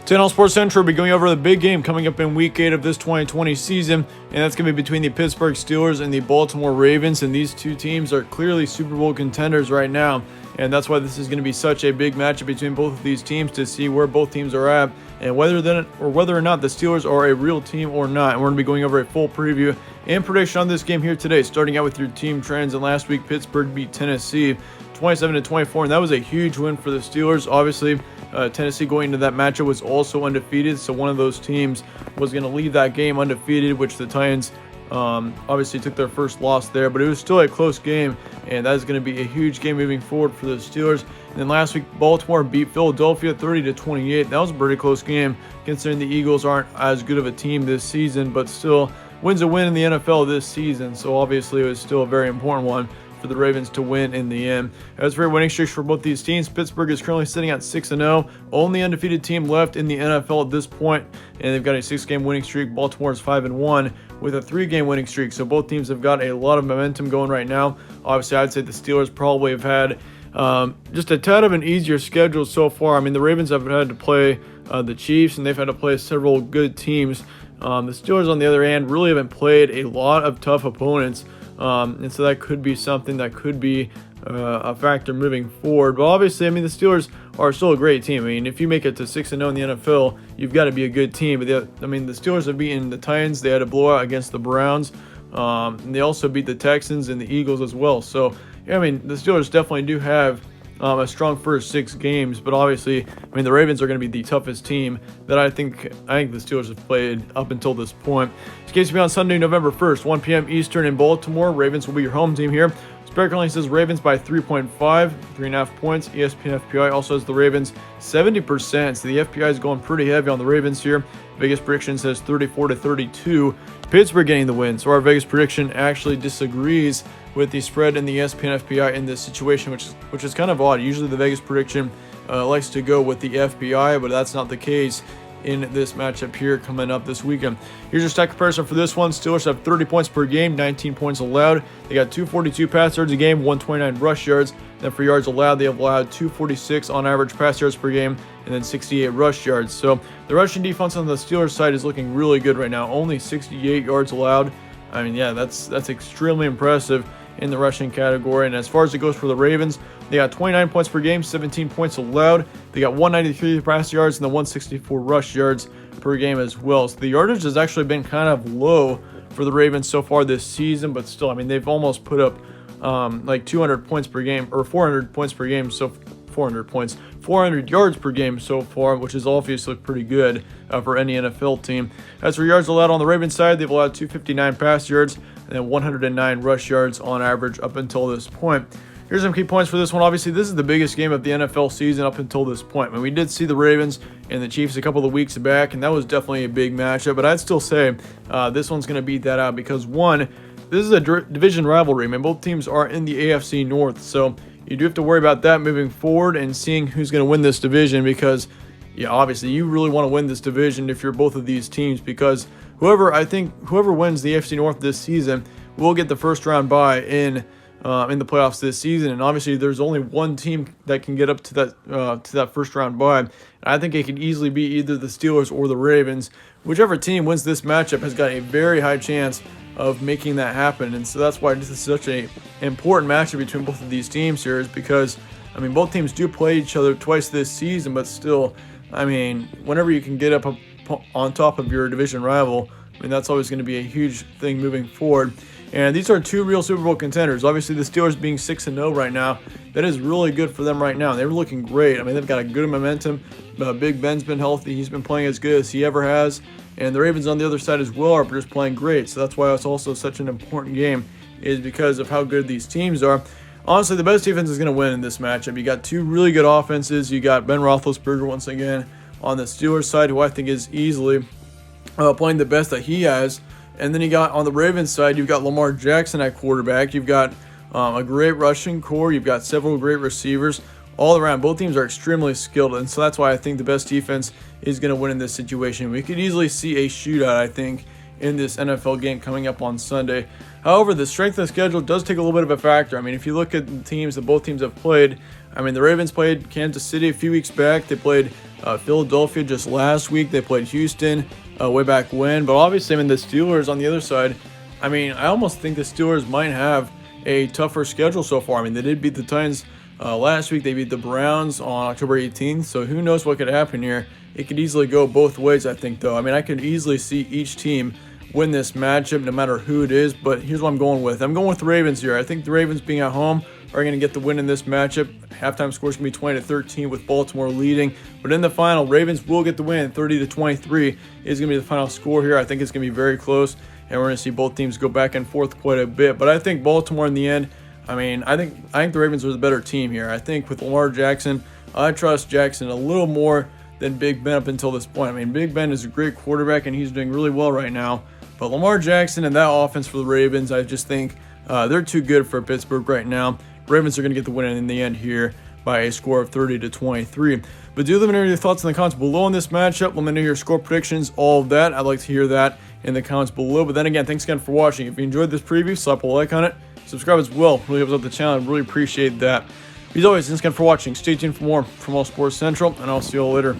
Today on Sports Central, we'll be going over the big game coming up in Week 8 of this 2020 season, and that's going to be between the Pittsburgh Steelers and the Baltimore Ravens, and these two teams are clearly Super Bowl contenders right now, and that's why this is going to be such a big matchup between both of these teams to see where both teams are at, and whether or not the Steelers are a real team or not. And we're going to be going over a full preview and prediction on this game here today, starting out with your team trends. And last week, Pittsburgh beat Tennessee 27-24, and that was a huge win for the Steelers. Obviously, Tennessee going into that matchup was also undefeated, so one of those teams was going to leave that game undefeated, which the Titans obviously took their first loss there, but it was still a close game, and that is going to be a huge game moving forward for the Steelers. And then last week, Baltimore beat Philadelphia 30-28. That was a pretty close game, considering the Eagles aren't as good of a team this season, but still wins a win in the NFL this season, so obviously it was still a very important one for the Ravens to win in the end. As for your winning streaks for both these teams, Pittsburgh is currently sitting at 6-0, only undefeated team left in the NFL at this point, and they've got a 6-game winning streak. Baltimore is 5-1 with a 3-game winning streak, so both teams have got a lot of momentum going right now. Obviously, I'd say the Steelers probably have had just a tad of an easier schedule so far. I mean, the Ravens have had to play the Chiefs, and they've had to play several good teams. The Steelers, on the other hand, really haven't played a lot of tough opponents. And so that could be something that could be a factor moving forward. But obviously, I mean, the Steelers are still a great team. I mean, if you make it to 6-0 in the NFL, you've got to be a good team. But the Steelers have beaten the Titans. They had a blowout against the Browns. And they also beat the Texans and the Eagles as well. So, yeah, I mean, the Steelers definitely do have a strong first 6 games, but obviously, I mean, the Ravens are going to be the toughest team that I think the Steelers have played up until this point. This game's going to be on Sunday, November 1st, 1 p.m. Eastern in Baltimore. Ravens will be your home team here. Spread currently says Ravens by 3.5, 3.5 points. ESPN FPI also has the Ravens 70%, so the FPI is going pretty heavy on the Ravens here. Vegas prediction says 34-32. Pittsburgh getting the win, so our Vegas prediction actually disagrees with the spread in the ESPN FPI in this situation, which is kind of odd. Usually the Vegas prediction likes to go with the FPI, but that's not the case in this matchup here coming up this weekend. Here's your stat comparison for this one. Steelers have 30 points per game, 19 points allowed. They got 242 pass yards a game, 129 rush yards. Then for yards allowed, they have allowed 246 on average pass yards per game, and then 68 rush yards. So the rushing defense on the Steelers side is looking really good right now. Only 68 yards allowed. I mean, yeah, that's extremely impressive in the rushing category. And as far as it goes for the Ravens, they got 29 points per game, 17 points allowed. They got 193 pass yards and then 164 rush yards per game as well. So the yardage has actually been kind of low for the Ravens so far this season, but still, I mean, they've almost put up like 200 points per game, or 400 points per game, so 400 yards per game so far, which is obviously pretty good for any NFL team. As for yards allowed on the Ravens side, they've allowed 259 pass yards and then 109 rush yards on average up until this point. Here's some key points for this one. Obviously, this is the biggest game of the NFL season up until this point. I mean, we did see the Ravens and the Chiefs a couple of weeks back, and that was definitely a big matchup, but I'd still say this one's going to beat that out because, one, this is a division rivalry. I mean, both teams are in the AFC North, so you do have to worry about that moving forward and seeing who's going to win this division because, yeah, obviously you really want to win this division if you're both of these teams because whoever wins the AFC North this season will get the first round bye in the playoffs this season, and obviously there's only one team that can get up to that first round bye. And I think it could easily be either the Steelers or the Ravens. Whichever team wins this matchup has got a very high chance of making that happen, and so that's why this is such an important matchup between both of these teams here, is because, I mean, both teams do play each other twice this season, but still, I mean, whenever you can get up on top of your division rival, I mean, that's always going to be a huge thing moving forward. And these are two real Super Bowl contenders. Obviously, the Steelers being 6-0 right now, that is really good for them right now. They're looking great. I mean, they've got a good momentum. Big Ben's been healthy. He's been playing as good as he ever has. And the Ravens on the other side as well are just playing great. So that's why it's also such an important game, is because of how good these teams are. Honestly, the best defense is going to win in this matchup. You got two really good offenses. You got Ben Roethlisberger once again on the Steelers side, who I think is easily playing the best that he has. And then you got on the Ravens side, you've got Lamar Jackson at quarterback. You've got a great rushing core. You've got several great receivers all around. Both teams are extremely skilled, and so that's why I think the best defense is going to win in this situation. We could easily see a shootout, I think, in this NFL game coming up on Sunday. However, the strength of the schedule does take a little bit of a factor. I mean, if you look at the teams that both teams have played, I mean, the Ravens played Kansas City a few weeks back. They played Philadelphia just last week. They played Houston way back when. But obviously, I mean, the Steelers on the other side, I mean, I almost think the Steelers might have a tougher schedule so far. I mean, they did beat the Titans last week. They beat the Browns on October 18th. So who knows what could happen here. It could easily go both ways, I think, though. I mean, I could easily see each team win this matchup no matter who it is. But here's what I'm going with. I'm going with the Ravens here. I think the Ravens being at home are going to get the win in this matchup. Halftime score is going to be 20-13 with Baltimore leading. But in the final, Ravens will get the win. 30-23 is going to be the final score here. I think it's going to be very close. And we're going to see both teams go back and forth quite a bit. But I think Baltimore in the end, I mean, I think the Ravens are the better team here. I think with Lamar Jackson, I trust Jackson a little more than Big Ben up until this point. I mean, Big Ben is a great quarterback, and he's doing really well right now. But Lamar Jackson and that offense for the Ravens, I just think they're too good for Pittsburgh right now. Ravens are going to get the win in the end here by a score of 30-23. But do let me know your thoughts in the comments below on this matchup. Let me know your score predictions, all of that. I'd like to hear that in the comments below. But then again, thanks again for watching. If you enjoyed this preview, slap a like on it. Subscribe as well. Really helps out the channel. I really appreciate that. As always, thanks again for watching. Stay tuned for more from All Sports Central, and I'll see you all later.